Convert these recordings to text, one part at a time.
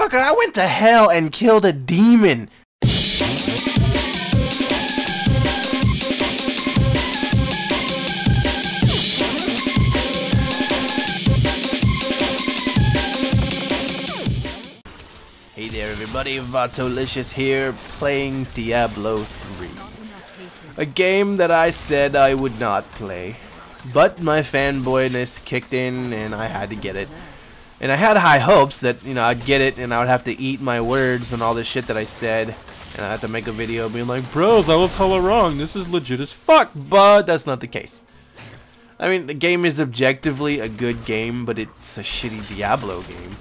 Motherfucker, I went to hell and killed a demon. Hey there everybody, Vatolicious here, playing Diablo 3. A game that I said I would not play. But my fanboyness kicked in and I had to get it. And I had high hopes that, you know, I'd get it and I would have to eat my words and all this shit that I said. And I had to make a video being like, bros, I was hella wrong, this is legit as fuck. But that's not the case. I mean, the game is objectively a good game, but it's a shitty Diablo game.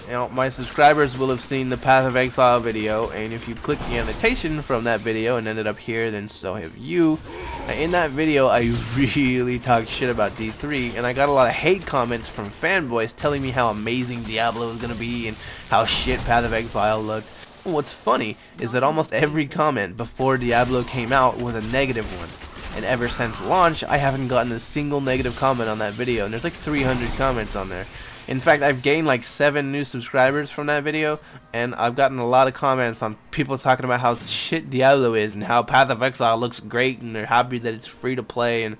You know, my subscribers will have seen the Path of Exile video, and if you click the annotation from that video and ended up here, then so have you. In that video, I really talked shit about D3, and I got a lot of hate comments from fanboys telling me how amazing Diablo was going to be and how shit Path of Exile looked. What's funny is that almost every comment before Diablo came out was a negative one. And ever since launch, I haven't gotten a single negative comment on that video, and there's like 300 comments on there. In fact, I've gained like 7 new subscribers from that video, and I've gotten a lot of comments on people talking about how shit Diablo is and how Path of Exile looks great, and they're happy that it's free to play. And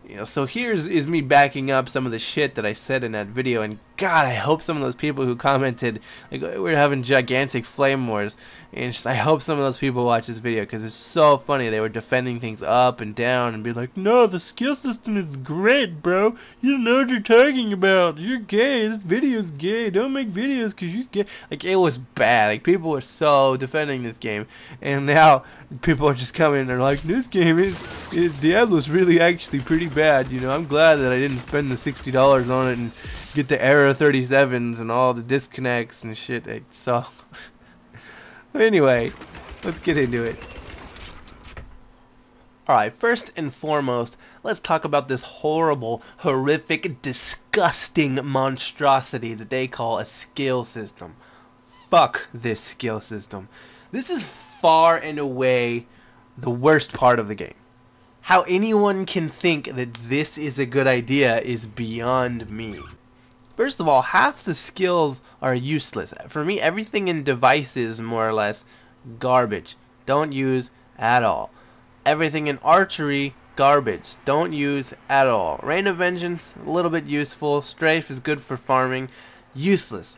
you know, so here's me backing up some of the shit that I said in that video. And God, I hope some of those people who commented like we're having gigantic flame wars, and just, I hope some of those people watch this video because it's so funny. They were defending things up and down and be like, no, the skill system is great, bro. You don't know what you're talking about. You're gay. This video's gay. Don't make videos because you're gay. Like, it was bad. Like, people were so defending this game, and now people are just coming and they're like, this game is Diablo's really actually pretty bad. You know, I'm glad that I didn't spend the $60 on it and get the error 37s and all the disconnects and shit. So anyway, let's get into it. Alright, first and foremost, let's talk about this horrible, horrific, disgusting monstrosity that they call a skill system. Fuck this skill system. This is far and away the worst part of the game. How anyone can think that this is a good idea is beyond me. First of all, half the skills are useless. For me, everything in devices, more or less, garbage. Don't use at all. Everything in archery, garbage. Don't use at all. Rain of Vengeance, a little bit useful. Strafe is good for farming. Useless.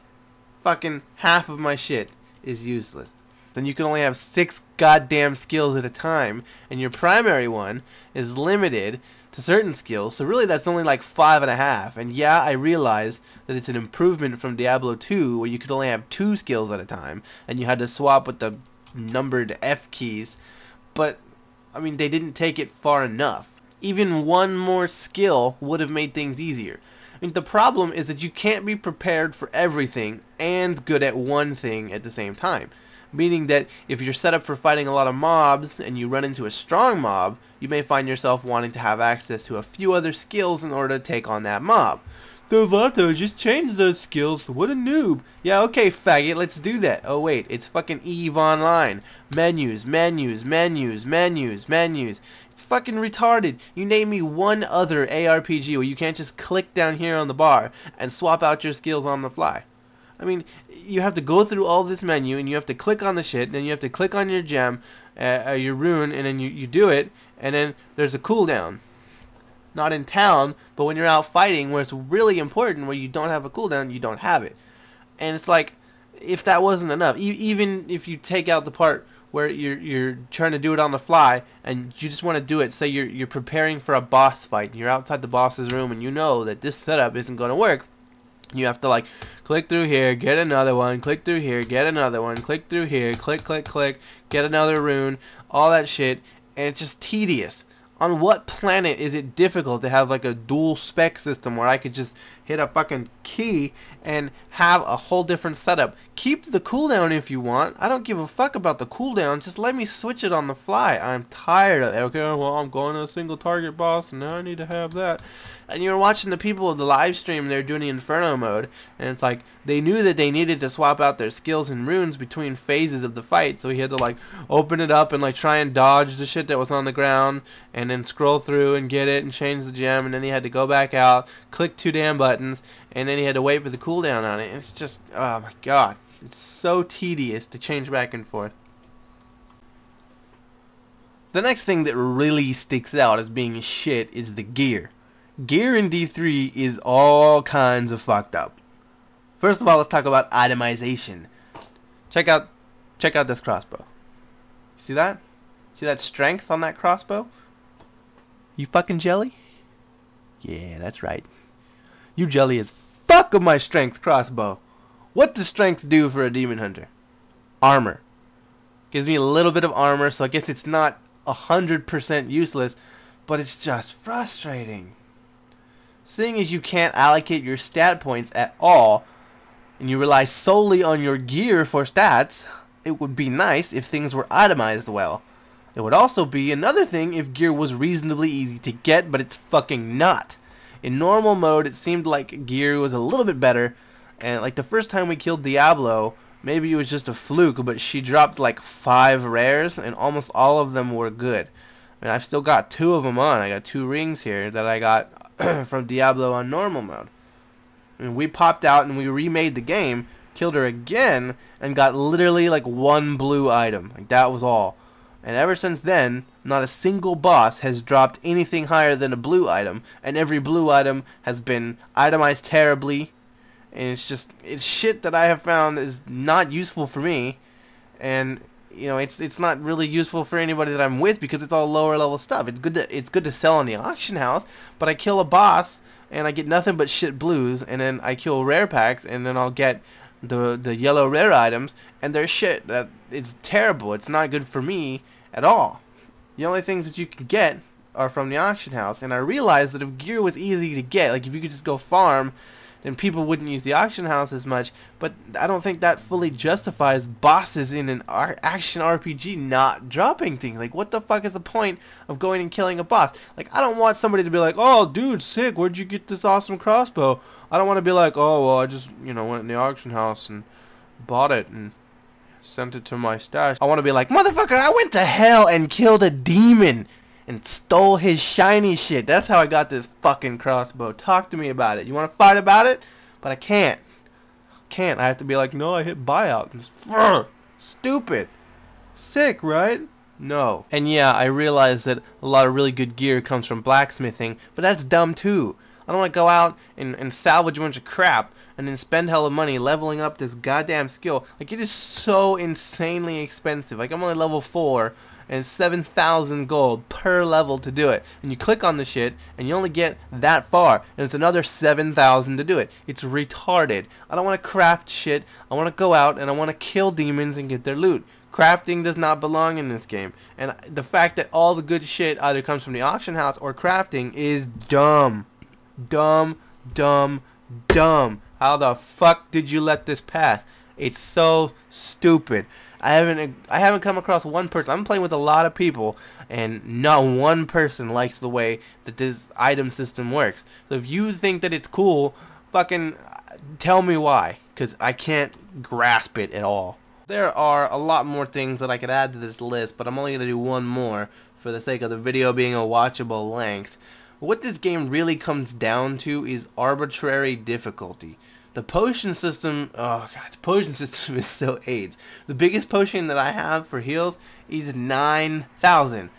Fucking half of my shit is useless. Then you can only have 6 goddamn skills at a time, and your primary one is limited to certain skills, so really that's only like 5.5. And yeah, I realize that it's an improvement from Diablo 2 where you could only have 2 skills at a time and you had to swap with the numbered F keys, but I mean, they didn't take it far enough. Even one more skill would have made things easier. I mean, the problem is that you can't be prepared for everything and good at one thing at the same time. Meaning that if you're set up for fighting a lot of mobs and you run into a strong mob, you may find yourself wanting to have access to a few other skills in order to take on that mob. So Vato, just change those skills. What a noob. Yeah, okay, faggot, let's do that. Oh wait, it's fucking EVE Online. Menus, menus, menus, menus, menus. It's fucking retarded. You name me one other ARPG where you can't just click down here on the bar and swap out your skills on the fly. I mean, you have to go through all this menu, and you have to click on the shit, and then you have to click on your gem, your rune, and then you do it, and then there's a cooldown. Not in town, but when you're out fighting, where it's really important, where you don't have a cooldown, you don't have it. And it's like, if that wasn't enough, even if you take out the part where you're trying to do it on the fly, and you just want to do it, say you're preparing for a boss fight, and you're outside the boss's room, and you know that this setup isn't going to work, you have to like click through here, get another one, click through here, get another one, click through here, click, click, click, get another rune, all that shit, and it's just tedious. On what planet is it difficult to have like a dual spec system where I could just hit a fucking key and have a whole different setup? Keep the cooldown if you want. I don't give a fuck about the cooldown. Just let me switch it on the fly. I'm tired of it. Okay, well, I'm going to a single target boss and now I need to have that. And you're watching the people of the live stream, they're doing the Inferno mode, and it's like they knew that they needed to swap out their skills and runes between phases of the fight, so he had to like open it up and like try and dodge the shit that was on the ground and then scroll through and get it and change the gem, and then he had to go back out, click 2 damn buttons, and then he had to wait for the cooldown on it. It's just, oh my god. It's so tedious to change back and forth. The next thing that really sticks out as being shit is the gear. Gear in D3 is all kinds of fucked up. First of all, let's talk about itemization. Check out this crossbow. See that? See that strength on that crossbow? You fucking jelly? Yeah, that's right. You jelly as fuck of my strength crossbow. What does strength do for a demon hunter? Armor. Gives me a little bit of armor, so I guess it's not 100% useless, but it's just frustrating. Seeing as you can't allocate your stat points at all, and you rely solely on your gear for stats, it would be nice if things were itemized well. It would also be another thing if gear was reasonably easy to get, but it's fucking not. In normal mode, it seemed like gear was a little bit better, and like the first time we killed Diablo, maybe it was just a fluke, but she dropped like 5 rares, and almost all of them were good. I mean, I've still got 2 of them on. I got 2 rings here that I got from Diablo on normal mode. And we popped out and we remade the game, killed her again, and got literally like 1 blue item. Like that was all. And ever since then, not a single boss has dropped anything higher than a blue item, and every blue item has been itemized terribly. And it's shit that I have found is not useful for me, and you know it's not really useful for anybody that I'm with because it's all lower level stuff. It's good to sell on the auction house, but I kill a boss and I get nothing but shit blues, and then I kill rare packs and then I'll get the yellow rare items, and they're shit that it's terrible. It's not good for me at all. The only things that you can get are from the auction house, and I realized that if gear was easy to get, like if you could just go farm, then people wouldn't use the auction house as much. But I don't think that fully justifies bosses in an action RPG not dropping things. Like, what the fuck is the point of going and killing a boss? Like, I don't want somebody to be like, oh, dude, sick, where'd you get this awesome crossbow? I don't want to be like, oh, well, I just, went in the auction house and bought it and sent it to my stash. I want to be like, motherfucker, I went to hell and killed a demon and stole his shiny shit. That's how I got this fucking crossbow. Talk to me about it. You want to fight about it? But I can't. I have to be like, no, I hit buyout. Stupid. Sick, right? No. And yeah, I realize that a lot of really good gear comes from blacksmithing, but that's dumb too. I don't want to go out and salvage a bunch of crap and then spend hella money leveling up this goddamn skill. Like, it is so insanely expensive. Like, I'm only level 4 and 7,000 gold per level to do it. And you click on the shit and you only get that far, and it's another 7,000 to do it. It's retarded. I don't want to craft shit. I want to go out and I want to kill demons and get their loot. Crafting does not belong in this game. And the fact that all the good shit either comes from the auction house or crafting is dumb. Dumb. How the fuck did you let this pass? It's so stupid. I haven't come across one person. I'm playing with a lot of people, and not one person likes the way that this item system works. So if you think that it's cool, fucking tell me why, because I can't grasp it at all. There are a lot more things that I could add to this list, but I'm only going to do one more for the sake of the video being a watchable length. What this game really comes down to is arbitrary difficulty. The potion system, oh god, the potion system is so AIDS. The biggest potion that I have for heals is 9,000.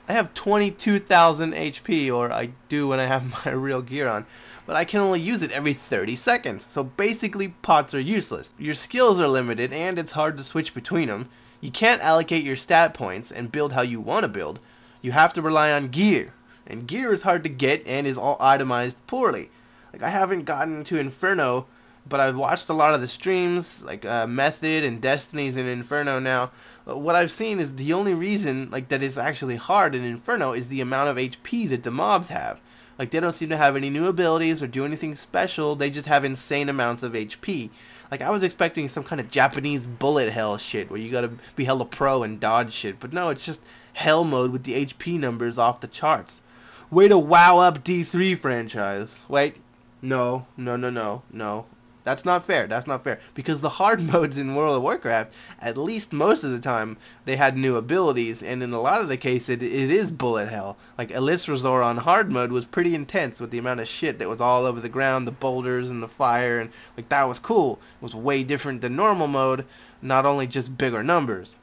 I have 22,000 HP, or I do when I have my real gear on, but I can only use it every 30 seconds. So basically, pots are useless. Your skills are limited, and it's hard to switch between them. You can't allocate your stat points and build how you want to build. You have to rely on gear, and gear is hard to get and is all itemized poorly. Like, I haven't gotten to Inferno, but I've watched a lot of the streams, like Method and Destiny's in Inferno now. What I've seen is the only reason that it's actually hard in Inferno is the amount of HP that the mobs have. Like, they don't seem to have any new abilities or do anything special. They just have insane amounts of HP. Like, I was expecting some kind of Japanese bullet hell shit where you gotta be hella pro and dodge shit. But no, it's just hell mode with the HP numbers off the charts. Way to wow up D3 franchise. Wait. No. That's not fair. That's not fair. Because the hard modes in World of Warcraft, at least most of the time, they had new abilities, and in a lot of the cases, it is bullet hell. Like Elite Resort on hard mode was pretty intense with the amount of shit that was all over the ground, the boulders and the fire, and like that was cool. It was way different than normal mode, not only just bigger numbers.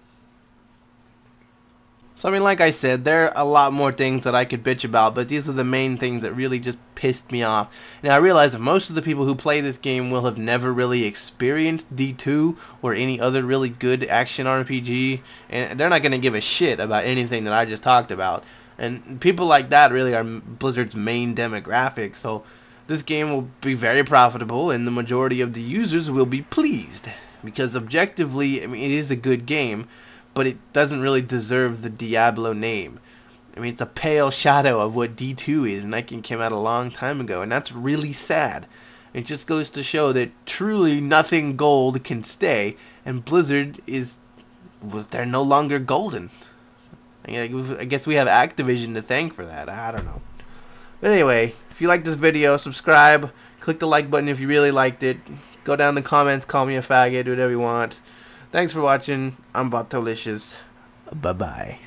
So I mean, like I said, there are a lot more things that I could bitch about, but these are the main things that really just pissed me off. Now I realize that most of the people who play this game will have never really experienced D2 or any other really good action RPG, and they're not going to give a shit about anything that I just talked about. And people like that really are Blizzard's main demographic, so this game will be very profitable and the majority of the users will be pleased. Because objectively, I mean, it is a good game, but it doesn't really deserve the Diablo name. I mean, it's a pale shadow of what D2 is, and that game came out a long time ago, and that's really sad. It just goes to show that truly nothing gold can stay, and Blizzard they're no longer golden. I guess we have Activision to thank for that. I don't know. But anyway, if you like this video, subscribe, click the like button if you really liked it, go down in the comments, call me a faggot, do whatever you want. Thanks for watching. I'm Vatolicious. Bye-bye.